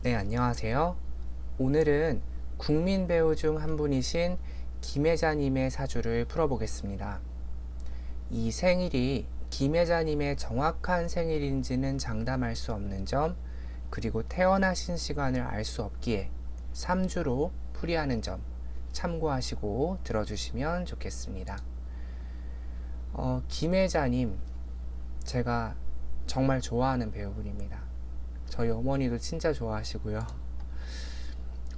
네, 안녕하세요. 오늘은 국민 배우 중 한 분이신 김혜자님의 사주를 풀어보겠습니다. 이 생일이 김혜자님의 정확한 생일인지는 장담할 수 없는 점, 그리고 태어나신 시간을 알 수 없기에 3주로 풀이하는 점 참고하시고 들어주시면 좋겠습니다. 김혜자님, 제가 정말 좋아하는 배우분입니다. 저희 어머니도 진짜 좋아하시고요.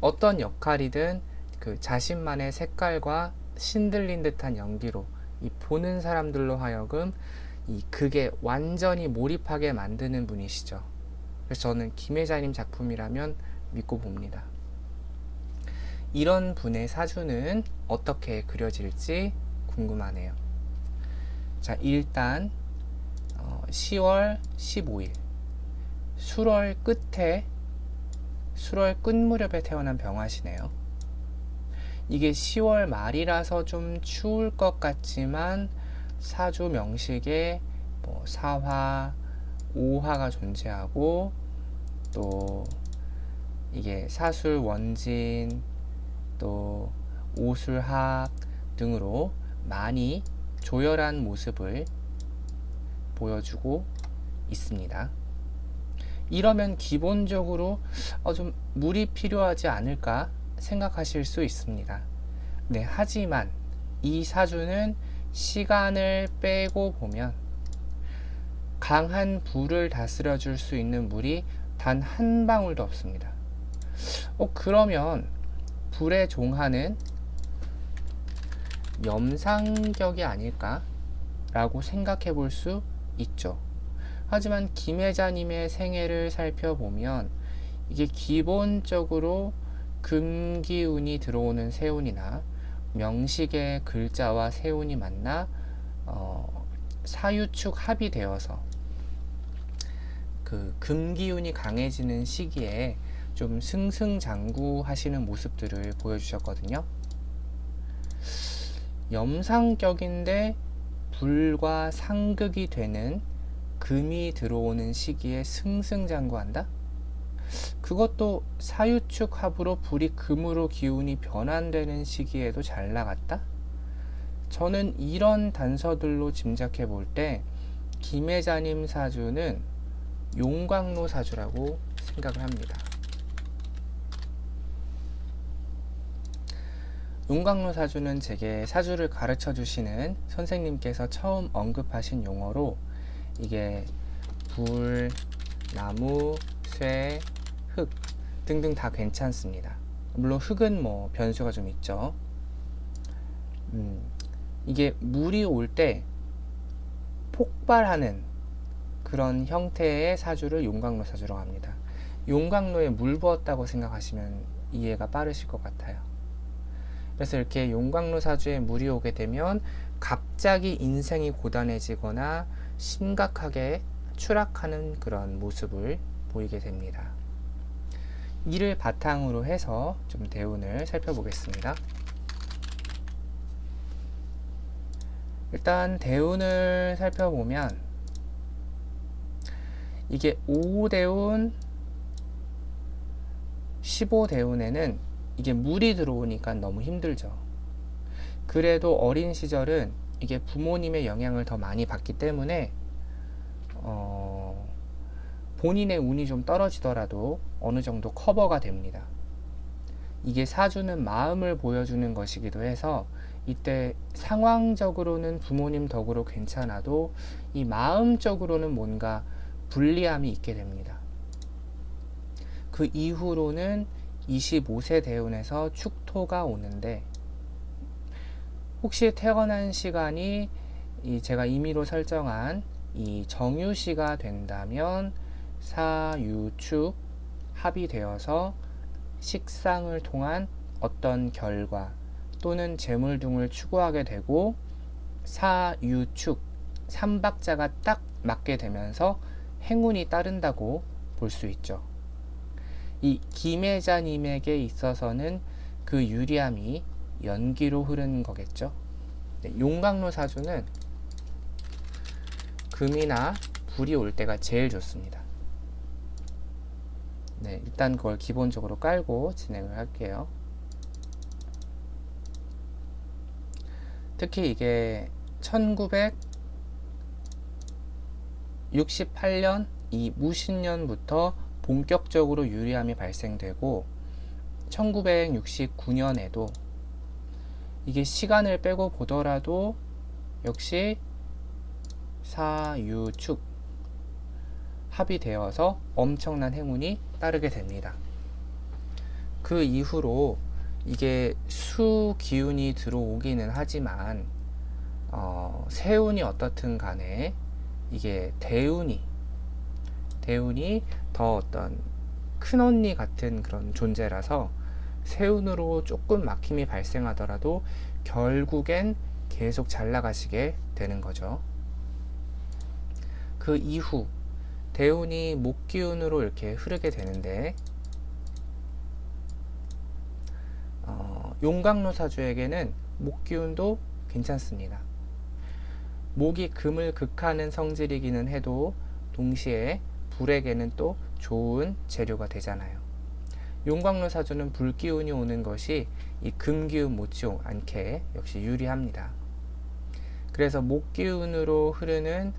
어떤 역할이든 그 자신만의 색깔과 신들린 듯한 연기로 이 보는 사람들로 하여금 이 극에 완전히 몰입하게 만드는 분이시죠. 그래서 저는 김혜자님 작품이라면 믿고 봅니다. 이런 분의 사주는 어떻게 그려질지 궁금하네요. 자, 일단 10월 15일 술월 끝에 술월 끝 무렵에 태어난 병화시네요. 이게 10월 말이라서 좀 추울 것 같지만 사주 명식에 뭐 사화, 오화가 존재하고 또 이게 사술 원진 또 오술합 등으로 많이 조열한 모습을 보여주고 있습니다. 이러면 기본적으로 좀 물이 필요하지 않을까 생각하실 수 있습니다. 네, 하지만 이 사주는 시간을 빼고 보면 강한 불을 다스려 줄 수 있는 물이 단 한 방울도 없습니다. 그러면 불의 종하는 염상격이 아닐까 라고 생각해 볼 수 있죠. 하지만 김혜자님의 생애를 살펴보면 이게 기본적으로 금기운이 들어오는 세운이나 명식의 글자와 세운이 만나 사유축 합이 되어서 그 금기운이 강해지는 시기에 좀 승승장구하시는 모습들을 보여주셨거든요. 염상격인데 불과 상극이 되는 금이 들어오는 시기에 승승장구한다? 그것도 사유축 합으로 불이 금으로 기운이 변환되는 시기에도 잘 나갔다? 저는 이런 단서들로 짐작해 볼 때 김혜자님 사주는 용광로 사주라고 생각을 합니다. 용광로 사주는 제게 사주를 가르쳐 주시는 선생님께서 처음 언급하신 용어로 이게 불, 나무, 쇠, 흙 등등 다 괜찮습니다. 물론 흙은 뭐 변수가 좀 있죠. 이게 물이 올 때 폭발하는 그런 형태의 사주를 용광로 사주라고 합니다. 용광로에 물 부었다고 생각하시면 이해가 빠르실 것 같아요. 그래서 이렇게 용광로 사주에 물이 오게 되면 갑자기 인생이 고단해지거나 심각하게 추락하는 그런 모습을 보이게 됩니다. 이를 바탕으로 해서 좀 대운을 살펴보겠습니다. 일단 대운을 살펴보면 이게 5대운, 15대운에는 이게 물이 들어오니까 너무 힘들죠. 그래도 어린 시절은 이게 부모님의 영향을 더 많이 받기 때문에 본인의 운이 좀 떨어지더라도 어느 정도 커버가 됩니다. 이게 사주는 마음을 보여주는 것이기도 해서 이때 상황적으로는 부모님 덕으로 괜찮아도 이 마음적으로는 뭔가 불리함이 있게 됩니다. 그 이후로는 25세 대운에서 축토가 오는데 혹시 태어난 시간이 제가 임의로 설정한 이 정유시가 된다면 사유축 합이 되어서 식상을 통한 어떤 결과 또는 재물 등을 추구하게 되고 사유축 삼박자가 딱 맞게 되면서 행운이 따른다고 볼 수 있죠. 이 김혜자님에게 있어서는 그 유리함이 연기로 흐르는 거겠죠. 네, 용광로 사주는 금이나 불이 올 때가 제일 좋습니다. 네, 일단 그걸 기본적으로 깔고 진행을 할게요. 특히 이게 1968년 이 무신년부터 본격적으로 유리암이 발생되고 1969년에도 이게 시간을 빼고 보더라도 역시 사유축 합의되어서 엄청난 행운이 따르게 됩니다. 그 이후로 이게 수 기운이 들어오기는 하지만 세운이 어떻든 간에 이게 대운이 더 어떤 큰언니 같은 그런 존재라서 세운으로 조금 막힘이 발생하더라도 결국엔 계속 잘 나가시게 되는 거죠. 그 이후 대운이 목기운으로 이렇게 흐르게 되는데 용광로 사주에게는 목기운도 괜찮습니다. 목이 금을 극하는 성질이기는 해도 동시에 불에게는 또 좋은 재료가 되잖아요. 용광로 사주는 불기운이 오는 것이 이 금기운 못지 않게 역시 유리합니다. 그래서 목기운으로 흐르는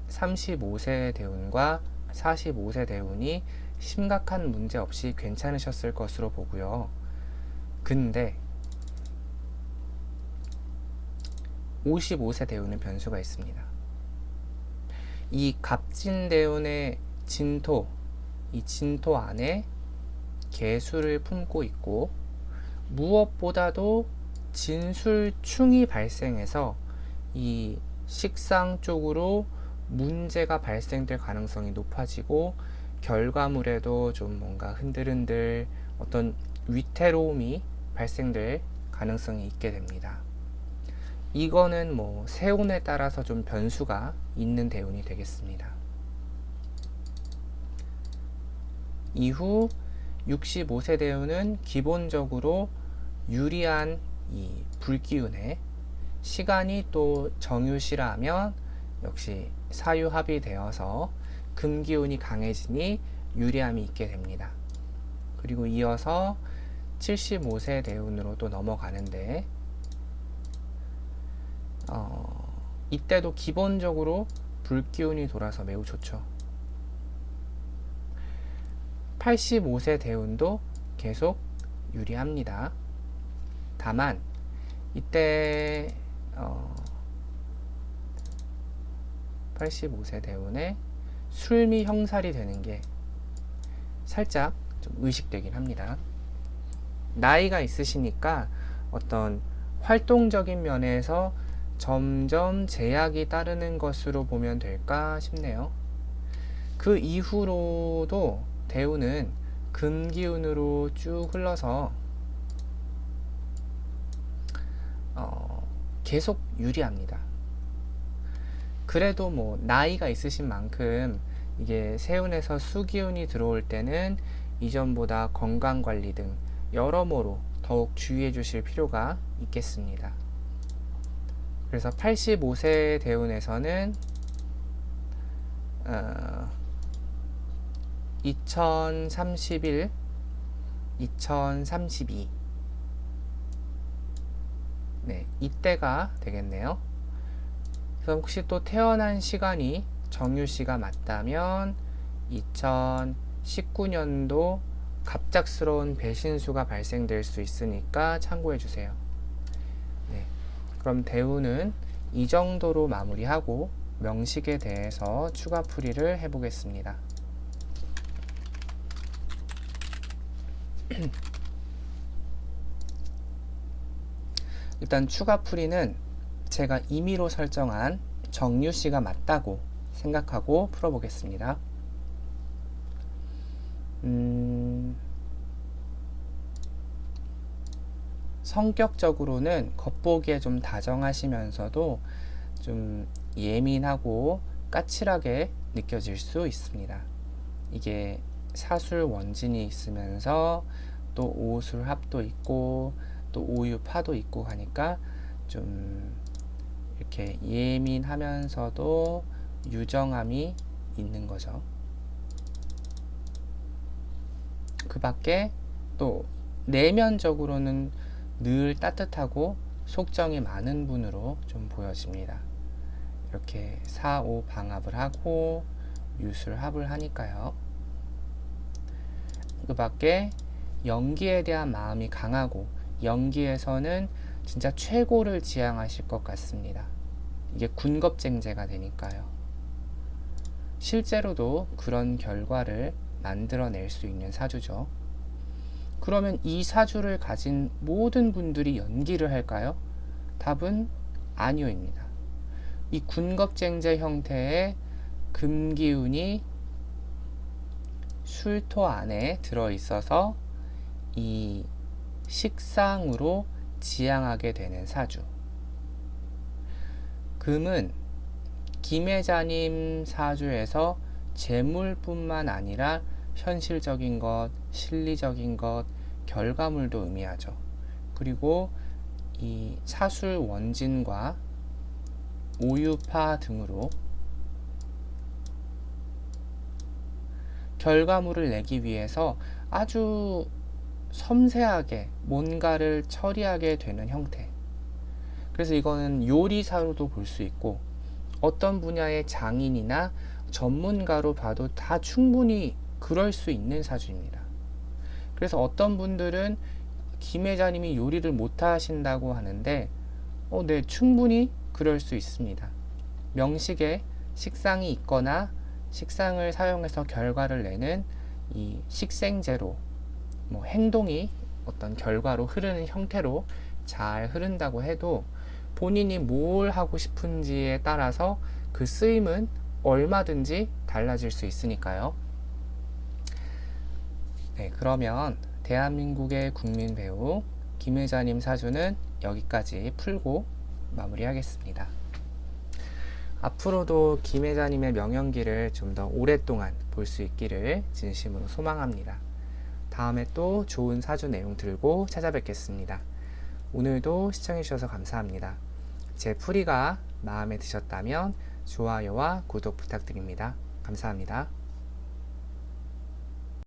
35세 대운과 45세 대운이 심각한 문제 없이 괜찮으셨을 것으로 보고요. 근데 55세 대운은 변수가 있습니다. 이 갑진 대운의 진토, 이 진토 안에 개수를 품고 있고 무엇보다도 진술충이 발생해서 이 식상 쪽으로 문제가 발생될 가능성이 높아지고 결과물에도 좀 뭔가 흔들흔들 어떤 위태로움이 발생될 가능성이 있게 됩니다. 이거는 뭐 세운에 따라서 좀 변수가 있는 대운이 되겠습니다. 이후 65세 대운은 기본적으로 유리한 이 불기운에 시간이 또 정유시라면 역시 사유합이 되어서 금기운이 강해지니 유리함이 있게 됩니다. 그리고 이어서 75세 대운으로 또 넘어가는데 이때도 기본적으로 불기운이 돌아서 매우 좋죠. 85세 대운도 계속 유리합니다. 다만 이때 85세 대운에 술미 형살이 되는 게 살짝 좀 의식되긴 합니다. 나이가 있으시니까 어떤 활동적인 면에서 점점 제약이 따르는 것으로 보면 될까 싶네요. 그 이후로도 대운은 금기운으로 쭉 흘러서 계속 유리합니다. 그래도 뭐 나이가 있으신 만큼 이게 세운에서 수기운이 들어올 때는 이전보다 건강관리 등 여러모로 더욱 주의해 주실 필요가 있겠습니다. 그래서 85세 대운에서는 2031, 2032 네, 이때가 되겠네요. 그래서 혹시 또 태어난 시간이 정유시가 맞다면 2019년도 갑작스러운 배신수가 발생될 수 있으니까 참고해 주세요. 네, 그럼 대운은 이 정도로 마무리하고 명식에 대해서 추가 풀이를 해보겠습니다. 일단 추가 풀이는 제가 임의로 설정한 정유시가 맞다고 생각하고 풀어보겠습니다. 성격적으로는 겉보기에 좀 다정하시면서도 좀 예민하고 까칠하게 느껴질 수 있습니다. 이게 사술 원진이 있으면서 또 오술 합도 있고 또 오유파도 있고 하니까 좀 이렇게 예민하면서도 유정함이 있는 거죠. 그 밖에 또 내면적으로는 늘 따뜻하고 속정이 많은 분으로 좀 보여집니다. 이렇게 4, 5 방합을 하고 유술합을 하니까요. 그 밖에 연기에 대한 마음이 강하고 연기에서는 진짜 최고를 지향하실 것 같습니다. 이게 군겁쟁제가 되니까요. 실제로도 그런 결과를 만들어낼 수 있는 사주죠. 그러면 이 사주를 가진 모든 분들이 연기를 할까요? 답은 아니오입니다. 이 군겁쟁제 형태의 금기운이 술토 안에 들어있어서 이 식상으로 지향하게 되는 사주. 금은 김혜자님 사주에서 재물뿐만 아니라 현실적인 것, 실리적인 것, 결과물도 의미하죠. 그리고 이 사술 원진과 오유파 등으로 결과물을 내기 위해서 아주 섬세하게 뭔가를 처리하게 되는 형태. 그래서 이거는 요리사로도 볼 수 있고 어떤 분야의 장인이나 전문가로 봐도 다 충분히 그럴 수 있는 사주입니다. 그래서 어떤 분들은 김혜자님이 요리를 못 하신다고 하는데 네, 충분히 그럴 수 있습니다. 명식에 식상이 있거나 식상을 사용해서 결과를 내는 이 식생제로 행동이 어떤 결과로 흐르는 형태로 잘 흐른다고 해도 본인이 뭘 하고 싶은지에 따라서 그 쓰임은 얼마든지 달라질 수 있으니까요. 네, 그러면 대한민국의 국민 배우 김혜자님 사주는 여기까지 풀고 마무리하겠습니다. 앞으로도 김혜자님의 명연기를 좀 더 오랫동안 볼 수 있기를 진심으로 소망합니다. 다음에 또 좋은 사주 내용 들고 찾아뵙겠습니다. 오늘도 시청해주셔서 감사합니다. 제 풀이가 마음에 드셨다면 좋아요와 구독 부탁드립니다. 감사합니다.